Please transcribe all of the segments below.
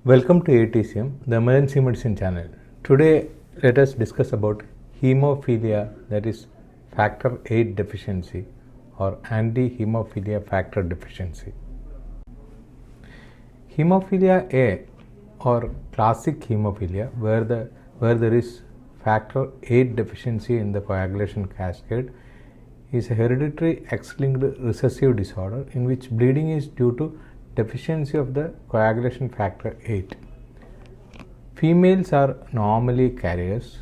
Welcome to AETCM, the emergency medicine channel. Today, let us discuss about hemophilia, that is factor 8 deficiency or anti-hemophilia factor deficiency. Hemophilia A or classic hemophilia, where there is factor 8 deficiency in the coagulation cascade, is a hereditary X-linked recessive disorder in which bleeding is due to deficiency of the coagulation factor 8. Females are normally carriers,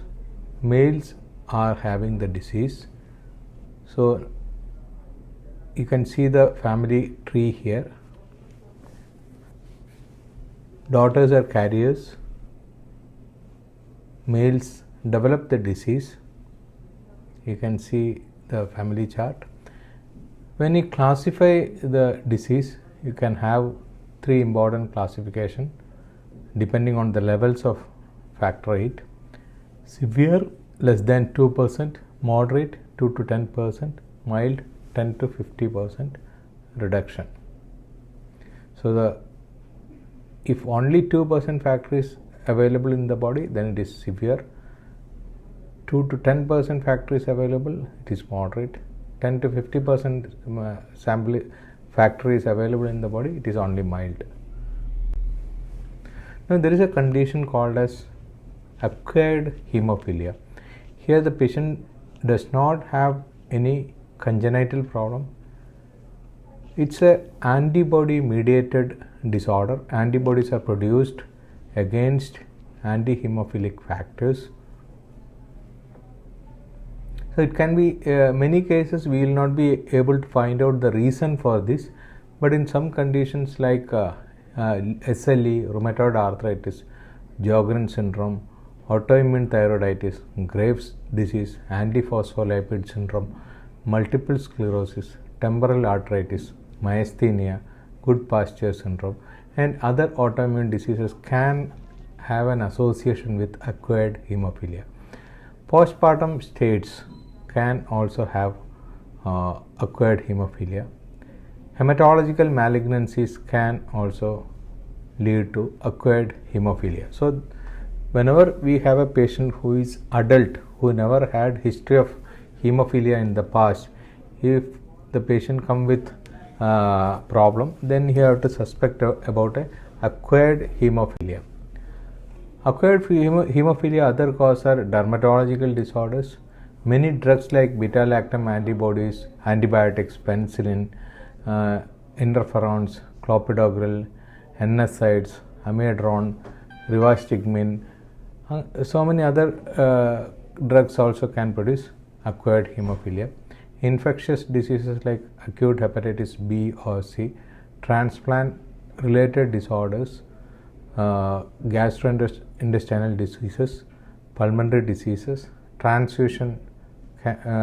males are having the disease. So you can see the family tree here. Daughters are carriers, males develop the disease. You can see the family chart. When you classify the disease, you can have three important classification depending on the levels of factor 8. Severe less than 2%, moderate 2 to 10%, mild 10 to 50% reduction. So if only 2% factor is available in the body, then it is severe. 2 to 10% factor is available, it is moderate. 10 to 50% sample factor is available in the body, it is only mild. Now there is a condition called as acquired hemophilia. Here the patient does not have any congenital problem. It's a antibody mediated disorder. Antibodies are produced against anti-hemophilic factors. So it can be many cases we will not be able to find out the reason for this, but in some conditions like SLE, rheumatoid arthritis, Sjogren syndrome, autoimmune thyroiditis, Graves' disease, antiphospholipid syndrome, multiple sclerosis, temporal arteritis, myasthenia, Goodpasture syndrome, and other autoimmune diseases can have an association with acquired hemophilia. Postpartum states can also have acquired hemophilia. Hematological malignancies can also lead to acquired hemophilia. So whenever we have a patient who is adult, who never had history of hemophilia in the past, if the patient come with problem, then you have to suspect about a acquired hemophilia. Acquired hemophilia other causes are dermatological disorders. Many drugs like beta-lactam antibodies, antibiotics, penicillin, interferons, clopidogrel, NSAIDs, amiodarone, rivastigmine, so many other drugs also can produce acquired hemophilia. Infectious diseases like acute hepatitis B or C, transplant related disorders, gastrointestinal diseases, pulmonary diseases, transfusion,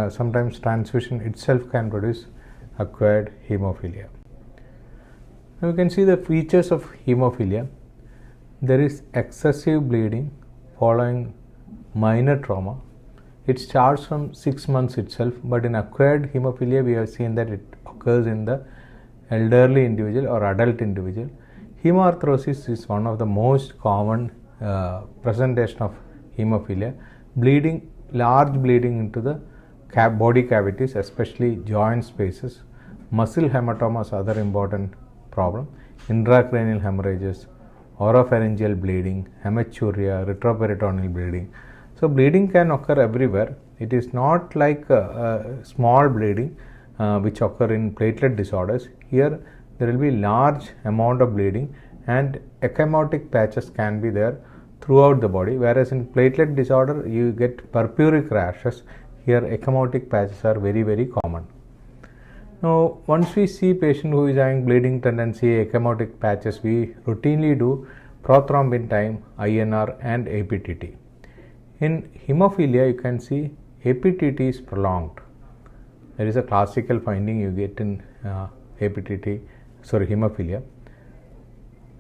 sometimes transfusion itself can produce acquired hemophilia. Now you can see the features of hemophilia. There is excessive bleeding following minor trauma. It starts from 6 months itself, but in acquired hemophilia we have seen that it occurs in the elderly individual or adult individual. Hemarthrosis is one of the most common presentation of hemophilia. Bleeding, large bleeding into the body cavities, especially joint spaces. Muscle hematomas, other important problem. Intracranial hemorrhages, oropharyngeal bleeding, hematuria, retroperitoneal bleeding. So bleeding can occur everywhere. It is not like small bleeding which occur in platelet disorders. Here there will be large amount of bleeding and ecchymotic patches can be there throughout the body, whereas in platelet disorder you get purpuric rashes. Here ecchymotic patches are very, very common. Now once we see patient who is having bleeding tendency, ecchymotic patches, we routinely do prothrombin time, INR and APTT. In hemophilia you can see APTT is prolonged. There is a classical finding you get in hemophilia.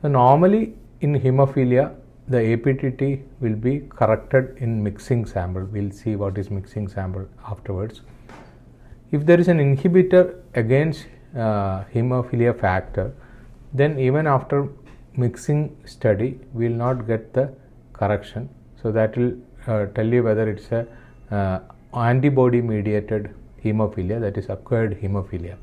So normally in hemophilia the APTT will be corrected in mixing sample. We will see what is mixing sample afterwards. If there is an inhibitor against hemophilia factor, then even after mixing study, we will not get the correction. So that will tell you whether it's a antibody mediated hemophilia, that is acquired hemophilia.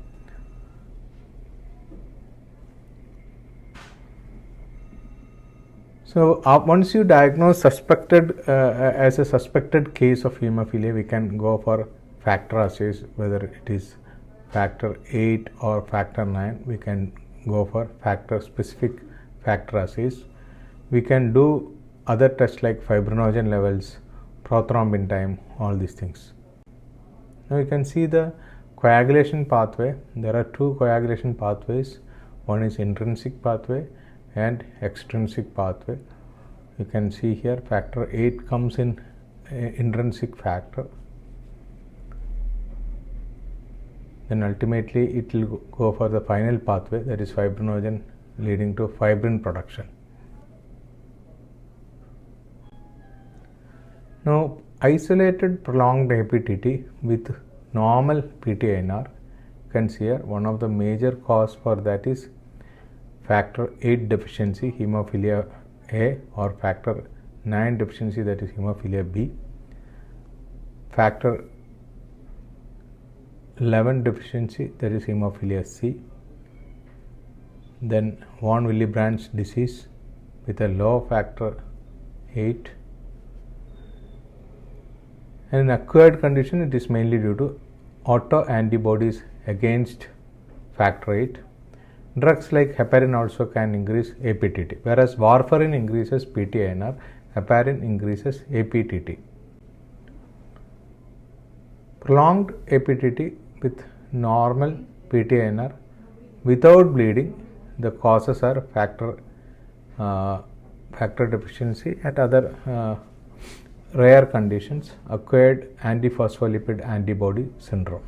So once you diagnose suspected as a suspected case of hemophilia, we can go for factor assays, whether it is factor 8 or factor 9. We can go for factor specific factor assays. We can do other tests like fibrinogen levels, prothrombin time, all these things. Now you can see the coagulation pathway. There are two coagulation pathways. One is intrinsic pathway and extrinsic pathway. You can see here factor 8 comes in intrinsic factor. Then ultimately it will go for the final pathway, that is fibrinogen, leading to fibrin production. Now isolated prolonged APTT with normal PTINR, you can see here one of the major cause for that is factor 8 deficiency, hemophilia A, or factor 9 deficiency, that is hemophilia B, factor 11 deficiency, that is hemophilia C, then von Willebrand's disease with a low factor 8, and in acquired condition it is mainly due to autoantibodies against factor 8. Drugs like heparin also can increase APTT, whereas warfarin increases PTINR, heparin increases APTT. Prolonged APTT with normal PTINR without bleeding, the causes are factor deficiency and other rare conditions, acquired antiphospholipid antibody syndrome.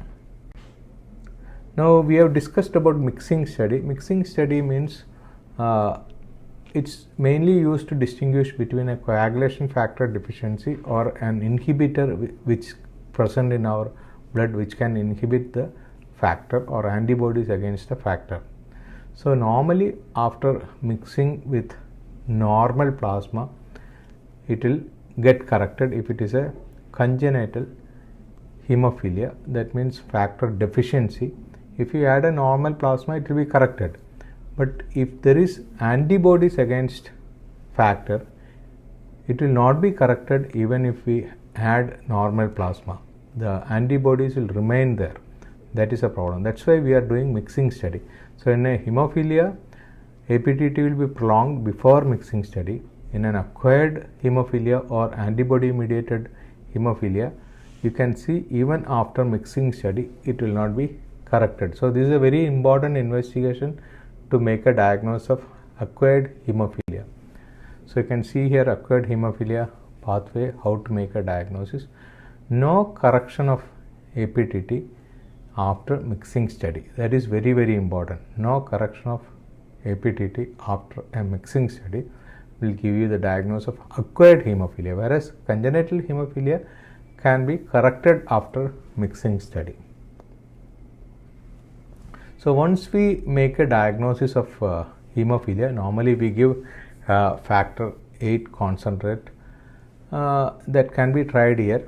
Now we have discussed about mixing study. Mixing study means it's mainly used to distinguish between a coagulation factor deficiency or an inhibitor which present in our blood which can inhibit the factor or antibodies against the factor. So normally after mixing with normal plasma, it will get corrected if it is a congenital hemophilia, that means factor deficiency. If you add a normal plasma, it will be corrected. But if there is antibodies against factor, it will not be corrected even if we add normal plasma. The antibodies will remain there. That is a problem. That's why we are doing mixing study. So in a hemophilia, APTT will be prolonged before mixing study. In an acquired hemophilia or antibody mediated hemophilia, you can see even after mixing study, it will not be corrected. So this is a very important investigation to make a diagnosis of acquired hemophilia. So you can see here acquired hemophilia pathway, how to make a diagnosis. No correction of APTT after mixing study. That is very, very important. No correction of APTT after a mixing study will give you the diagnosis of acquired hemophilia, whereas congenital hemophilia can be corrected after mixing study. So once we make a diagnosis of hemophilia, normally we give factor 8 concentrate that can be tried here.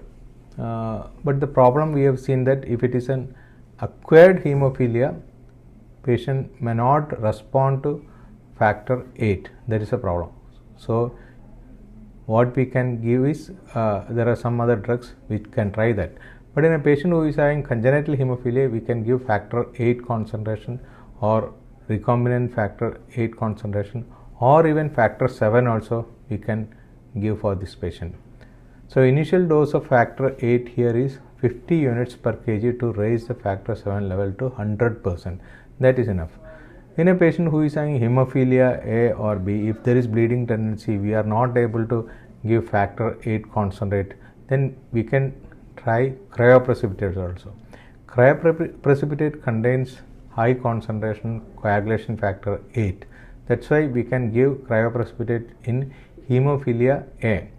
But the problem we have seen that if it is an acquired hemophilia, patient may not respond to factor 8. That is a problem. So what we can give is there are some other drugs which can try that. But in a patient who is having congenital hemophilia, we can give factor 8 concentration or recombinant factor 8 concentration, or even factor 7 also we can give for this patient. So initial dose of factor 8 here is 50 units per kg to raise the factor 7 level to 100%. That is enough. In a patient who is having hemophilia A or B, if there is bleeding tendency, we are not able to give factor 8 concentrate, then we can try cryoprecipitate also. Cryoprecipitate contains high concentration coagulation factor 8. That's why we can give cryoprecipitate in hemophilia A.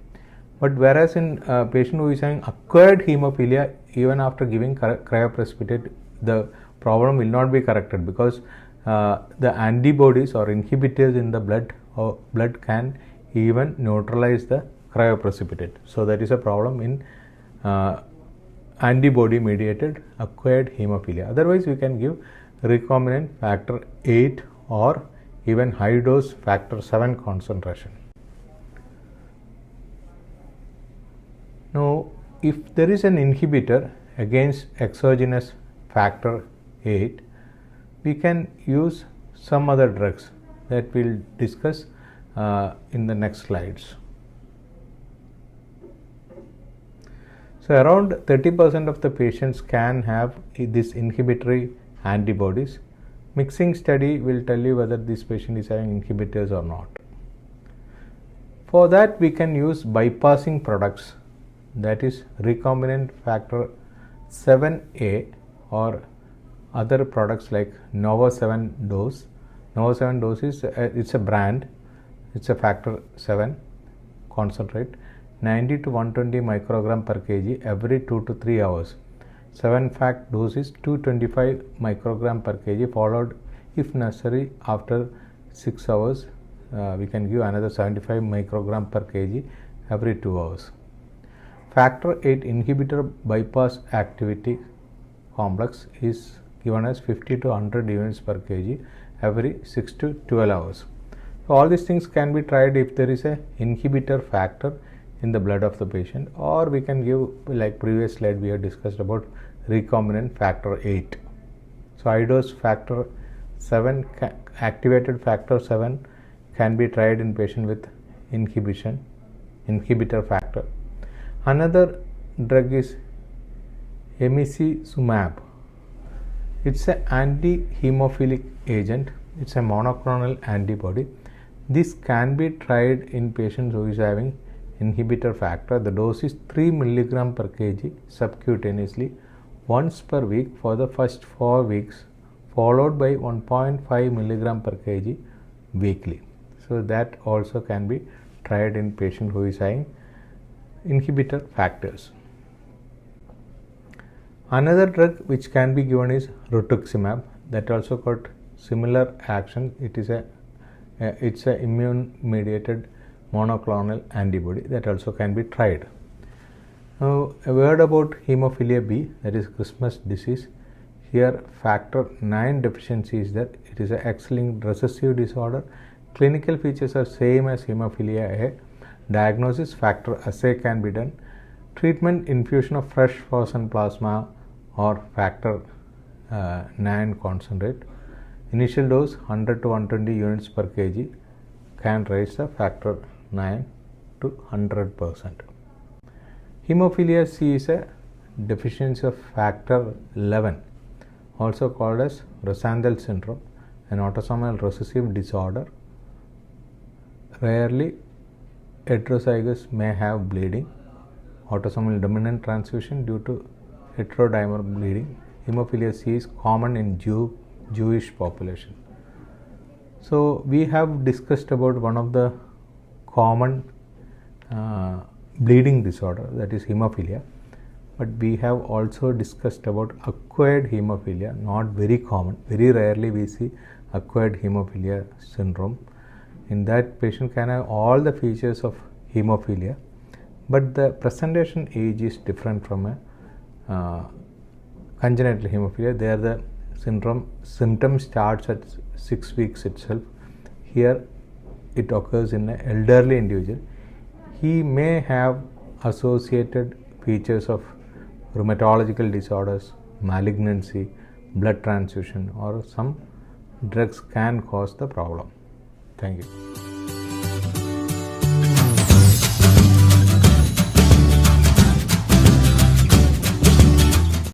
But whereas in a patient who is having acquired hemophilia, even after giving cryoprecipitate, the problem will not be corrected because the antibodies or inhibitors in the blood blood can even neutralize the cryoprecipitate. So that is a problem in antibody mediated acquired hemophilia. Otherwise, we can give recombinant factor 8 or even high dose factor 7 concentration. Now, if there is an inhibitor against exogenous factor 8, we can use some other drugs that we will discuss in the next slides. So, around 30% of the patients can have this inhibitory antibodies. Mixing study will tell you whether this patient is having inhibitors or not. For that, we can use bypassing products, that is recombinant factor 7A or other products like Nova 7 dose. Nova 7 dose is it's a brand, it's a factor 7 concentrate, 90 to 120 microgram per kg every 2 to 3 hours. 7-fact dose is 225 microgram per kg, followed if necessary after 6 hours. We can give another 75 microgram per kg every 2 hours. Factor 8 inhibitor bypass activity complex is given as 50 to 100 units per kg every 6 to 12 hours. So, all these things can be tried if there is a inhibitor factor in the blood of the patient, or we can give, like previous slide we have discussed about recombinant factor 8. So, high dose factor 7 activated factor 7 can be tried in patient with inhibitor factor. Another drug is Emicizumab. It's an anti-hemophilic agent. It's a monoclonal antibody. This can be tried in patients who is having inhibitor factor. The dose is 3 mg per kg subcutaneously once per week for the first 4 weeks, followed by 1.5 mg per kg weekly. So that also can be tried in patient who is having inhibitor factors. Another drug which can be given is rituximab, that also got similar action. It's a immune mediated monoclonal antibody that also can be tried. Now, a word about hemophilia B, that is Christmas disease. Here factor 9 deficiency is there. It is an X-linked recessive disorder. Clinical features are same as hemophilia A. Diagnosis factor assay can be done. Treatment infusion of fresh frozen plasma or factor 9 concentrate. Initial dose 100 to 120 units per kg can raise the factor 9 to 100%. Hemophilia C is a deficiency of factor 11, also called as Rosenthal syndrome, an autosomal recessive disorder. Rarely heterozygous may have bleeding, autosomal dominant transfusion due to heterodimer bleeding. Hemophilia C is common in Jewish population. So we have discussed about one of the common bleeding disorder, that is hemophilia, but we have also discussed about acquired hemophilia, not very common. Very rarely we see acquired hemophilia syndrome. In that, patient can have all the features of hemophilia, but the presentation age is different from a congenital hemophilia. There the symptom starts at 6 weeks itself. Here it occurs in an elderly individual. He may have associated features of rheumatological disorders, malignancy, blood transfusion, or some drugs can cause the problem. Thank you.